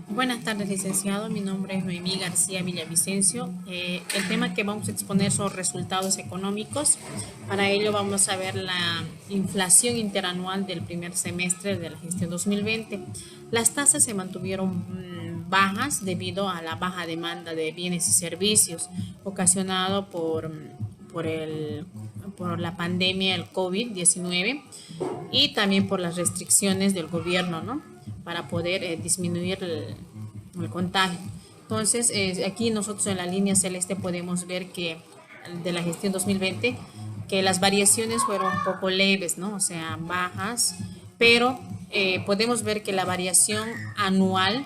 Buenas tardes, licenciado. Mi nombre es Noemí García Villavicencio. El tema que vamos a exponer son resultados económicos. Para ello vamos a ver la inflación interanual del primer semestre de la gestión 2020. Las tasas se mantuvieron bajas debido a la baja demanda de bienes y servicios ocasionado por la pandemia del COVID-19 y también por las restricciones del gobierno, ¿no? Para poder disminuir el contagio. Entonces, aquí nosotros en la línea celeste podemos ver que de la gestión 2020, que las variaciones fueron un poco leves, ¿no? O sea, bajas, pero podemos ver que la variación anual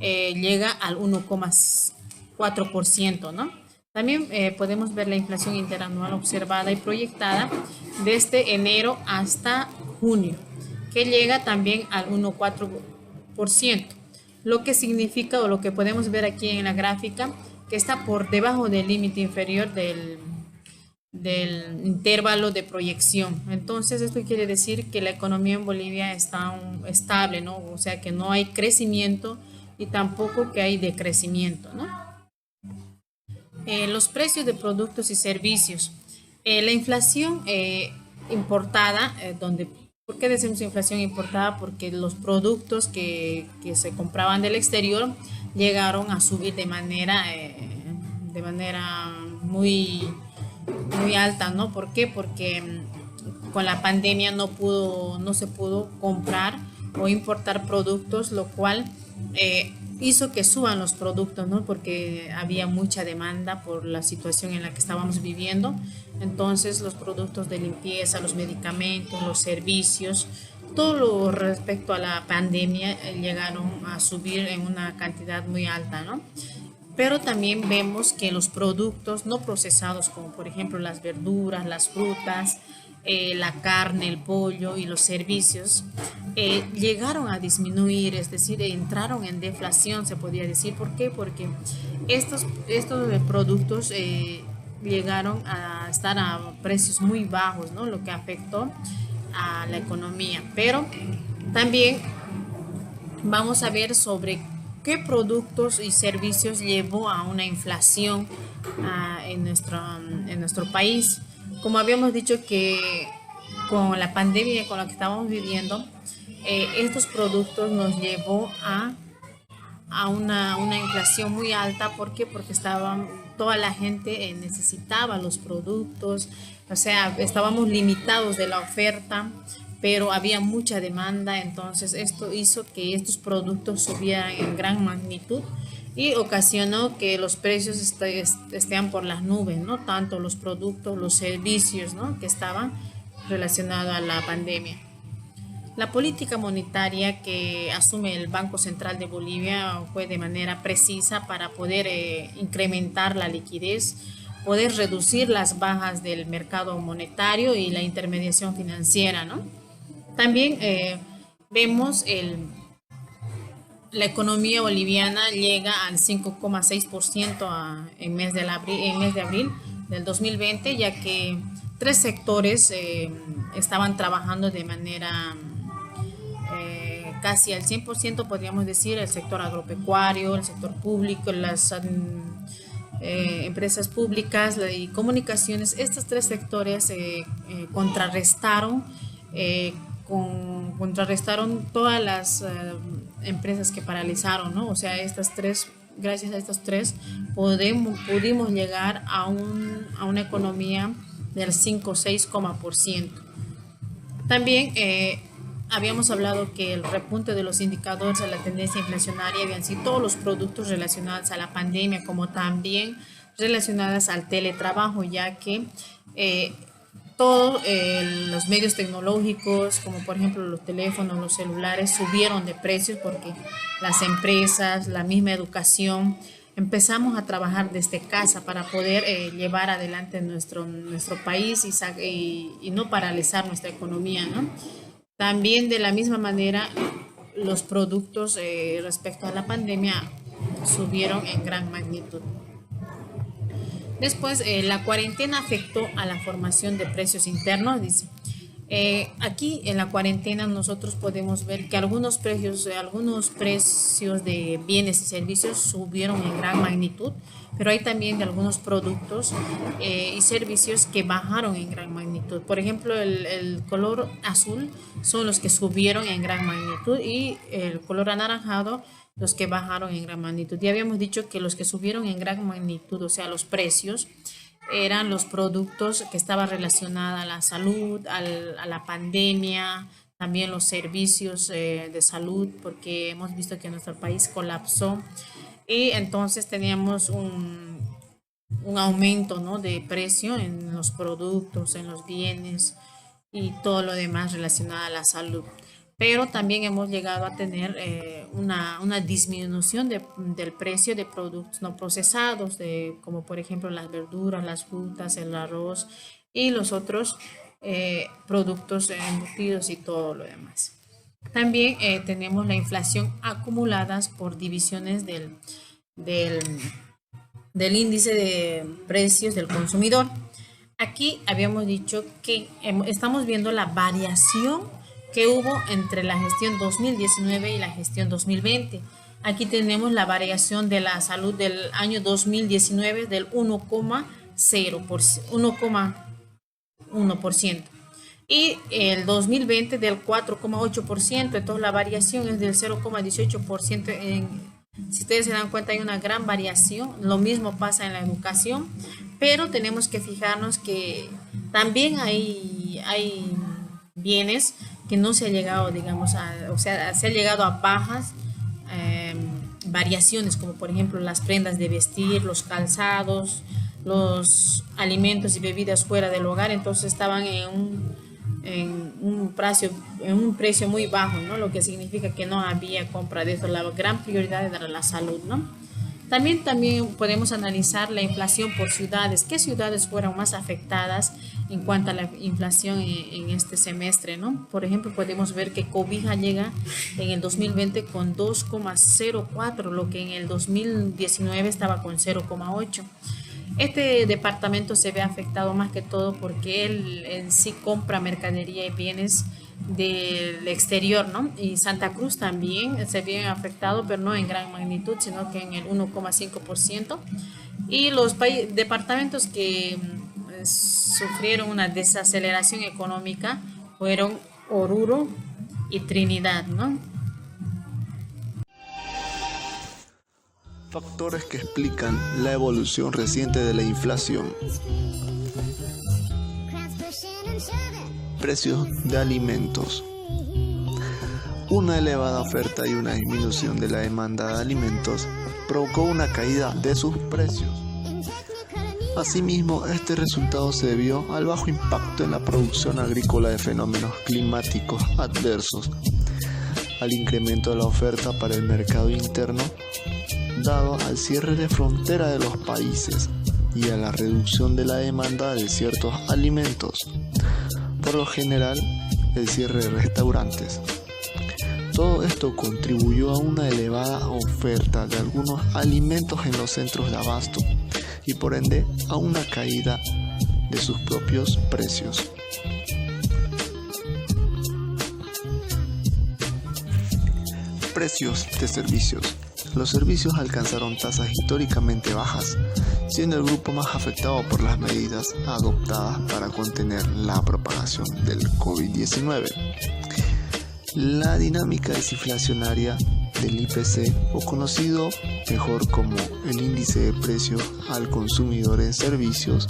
llega al 1,4%, ¿no? También podemos ver la inflación interanual observada y proyectada desde enero hasta junio, que llega también al 1,4%, lo que significa o lo que podemos ver aquí en la gráfica, que está por debajo del límite inferior del intervalo de proyección. Entonces, esto quiere decir que la economía en Bolivia está estable, ¿no? O sea, que no hay crecimiento y tampoco que hay decrecimiento, ¿no? Los precios de productos y servicios. La inflación importada, ¿por qué decimos inflación importada? Porque los productos que se compraban del exterior llegaron a subir de manera muy alta, ¿no? ¿Por qué? Porque con la pandemia no se pudo comprar o importar productos, lo cual hizo que suban los productos, ¿no? Porque había mucha demanda por la situación en la que estábamos viviendo. Entonces, los productos de limpieza, los medicamentos, los servicios, todo lo respecto a la pandemia llegaron a subir en una cantidad muy alta, ¿no? Pero también vemos que los productos no procesados, como por ejemplo las verduras, las frutas, la carne, el pollo y los servicios, llegaron a disminuir, es decir, entraron en deflación, se podría decir. ¿Por qué? Porque estos productos llegaron a estar a precios muy bajos, ¿no? Lo que afectó a la economía. Pero también vamos a ver sobre qué productos y servicios llevó a una inflación en nuestro país. Como habíamos dicho que con la pandemia con la que estábamos viviendo, estos productos nos llevó a una inflación muy alta. ¿Por qué? Porque toda la gente necesitaba los productos, o sea, estábamos limitados de la oferta, pero había mucha demanda. Entonces esto hizo que estos productos subieran en gran magnitud y ocasionó que los precios estén por las nubes, ¿no? Tanto los productos, los servicios, ¿no? Que estaban relacionados a la pandemia. La política monetaria que asume el Banco Central de Bolivia fue de manera precisa para poder incrementar la liquidez, poder reducir las bajas del mercado monetario y la intermediación financiera, ¿no? También vemos la economía boliviana llega al 5,6% en mes de abril del 2020, ya que tres sectores estaban trabajando de manera casi al 100%, podríamos decir: el sector agropecuario, el sector público, las empresas públicas y comunicaciones. Estos tres sectores eh, contrarrestaron todas las empresas que paralizaron, ¿no? O sea, gracias a estos tres, pudimos llegar a una economía del 5,6%. También habíamos hablado que el repunte de los indicadores de la tendencia inflacionaria habían sido todos los productos relacionados a la pandemia, como también relacionadas al teletrabajo, ya que eh, todos los medios tecnológicos, como por ejemplo los teléfonos, los celulares, subieron de precios porque las empresas, la misma educación, empezamos a trabajar desde casa para poder llevar adelante nuestro país y no paralizar nuestra economía, ¿no? También de la misma manera, los productos respecto a la pandemia subieron en gran magnitud. Después, la cuarentena afectó a la formación de precios internos, dice. Aquí en la cuarentena nosotros podemos ver que algunos precios de bienes y servicios subieron en gran magnitud, pero hay también de algunos productos y servicios que bajaron en gran magnitud. Por ejemplo, el color azul son los que subieron en gran magnitud y el color anaranjado los que bajaron en gran magnitud. Ya habíamos dicho que los que subieron en gran magnitud, o sea, los precios, eran los productos que estaban relacionados a la salud, a la pandemia, también los servicios de salud, porque hemos visto que nuestro país colapsó y entonces teníamos un aumento, ¿no?, de precio en los productos, en los bienes y todo lo demás relacionado a la salud. Pero también hemos llegado a tener una disminución del precio de productos no procesados, como por ejemplo las verduras, las frutas, el arroz y los otros productos embutidos y todo lo demás. También tenemos la inflación acumuladas por divisiones del, del índice de precios del consumidor. Aquí habíamos dicho que estamos viendo la variación que hubo entre la gestión 2019 y la gestión 2020. Aquí tenemos la variación de la salud del año 2019 del 1,1% y el 2020 del 4,8%. Entonces la variación es del 0,18%. Si ustedes se dan cuenta, hay una gran variación. Lo mismo pasa en la educación, pero tenemos que fijarnos que también hay bienes que no se ha llegado, digamos, o sea, se ha llegado a bajas variaciones, como por ejemplo las prendas de vestir, los calzados, los alimentos y bebidas fuera del hogar. Entonces estaban en un precio muy bajo, ¿no? Lo que significa que no había compra de eso. La gran prioridad era la salud, ¿no? También podemos analizar la inflación por ciudades. ¿Qué ciudades fueron más afectadas en cuanto a la inflación en este semestre, ¿no? Por ejemplo, podemos ver que Cobija llega en el 2020 con 2,04, lo que en el 2019 estaba con 0,8. Este departamento se ve afectado más que todo porque él en sí compra mercadería y bienes del exterior, ¿no? Y Santa Cruz también se ve afectado, pero no en gran magnitud, sino que en el 1,5%. Y los departamentos que sufrieron una desaceleración económica fueron Oruro y Trinidad, ¿no? Factores que explican la evolución reciente de la inflación. Precios de alimentos. Una elevada oferta y una disminución de la demanda de alimentos provocó una caída de sus precios. Asimismo, este resultado se debió al bajo impacto en la producción agrícola de fenómenos climáticos adversos, al incremento de la oferta para el mercado interno, dado al cierre de frontera de los países y a la reducción de la demanda de ciertos alimentos, por lo general el cierre de restaurantes. Todo esto contribuyó a una elevada oferta de algunos alimentos en los centros de abasto y por ende a una caída de sus propios precios. Precios de servicios. Los servicios alcanzaron tasas históricamente bajas, siendo el grupo más afectado por las medidas adoptadas para contener la propagación del COVID-19. La dinámica desinflacionaria del IPC, o conocido mejor como el índice de precios al consumidor en servicios,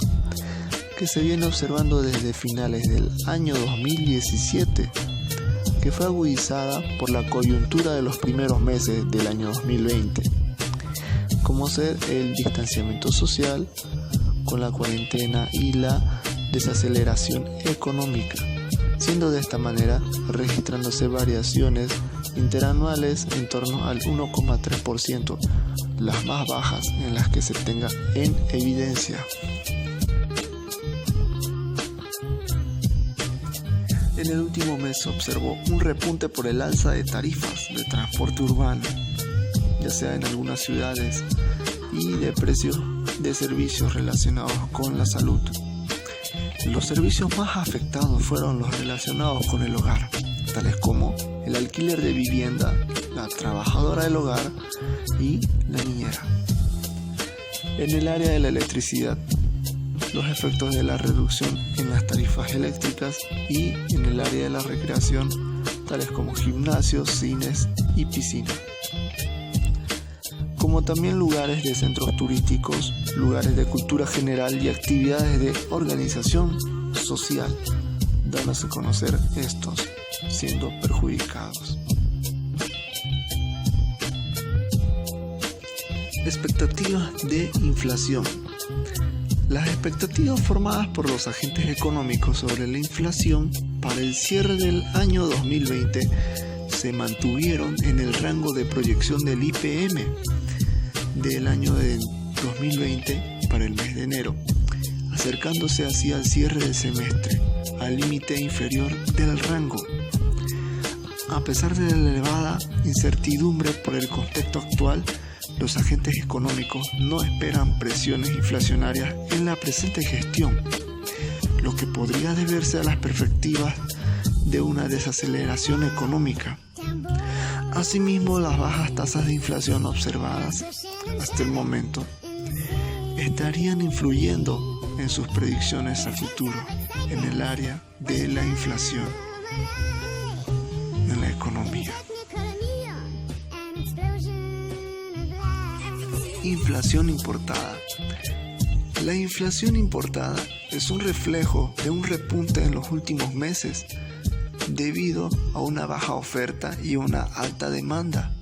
que se viene observando desde finales del año 2017, que fue agudizada por la coyuntura de los primeros meses del año 2020, como ser el distanciamiento social con la cuarentena y la desaceleración económica, siendo de esta manera registrándose variaciones interanuales en torno al 1,3%, las más bajas en las que se tenga en evidencia. En el último mes se observó un repunte por el alza de tarifas de transporte urbano, ya sea en algunas ciudades, y de precios de servicios relacionados con la salud. Los servicios más afectados fueron los relacionados con el hogar, tales como el alquiler de vivienda, la trabajadora del hogar y la niñera. En el área de la electricidad, los efectos de la reducción en las tarifas eléctricas, y en el área de la recreación, tales como gimnasios, cines y piscinas, como también lugares de centros turísticos, lugares de cultura general y actividades de organización social, dándose a conocer estos siendo perjudicados. Expectativas de inflación. Las expectativas formadas por los agentes económicos sobre la inflación para el cierre del año 2020 se mantuvieron en el rango de proyección del IPM del año de 2020 para el mes de enero, acercándose así al cierre del semestre, al límite inferior del rango. A pesar de la elevada incertidumbre por el contexto actual, los agentes económicos no esperan presiones inflacionarias en la presente gestión, lo que podría deberse a las perspectivas de una desaceleración económica. Asimismo, las bajas tasas de inflación observadas hasta el momento estarían influyendo en sus predicciones a futuro en el área de la inflación en la economía. Inflación importada. La inflación importada es un reflejo de un repunte en los últimos meses debido a una baja oferta y una alta demanda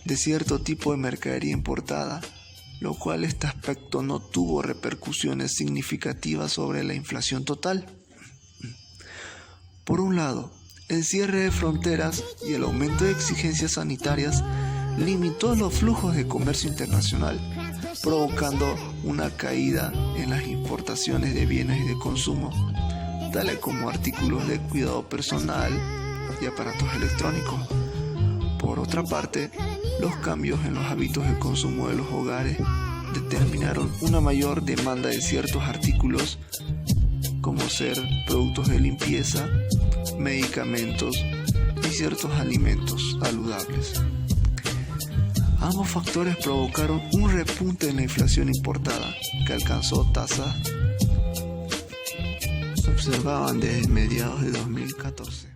de cierto tipo de mercadería importada, lo cual este aspecto no tuvo repercusiones significativas sobre la inflación total. Por un lado, el cierre de fronteras y el aumento de exigencias sanitarias limitó los flujos de comercio internacional, provocando una caída en las importaciones de bienes de consumo, tales como artículos de cuidado personal y aparatos electrónicos. Por otra parte, los cambios en los hábitos de consumo de los hogares determinaron una mayor demanda de ciertos artículos, como ser productos de limpieza, medicamentos y ciertos alimentos saludables. Ambos factores provocaron un repunte en la inflación importada, que alcanzó tasas que se observaban desde mediados de 2014.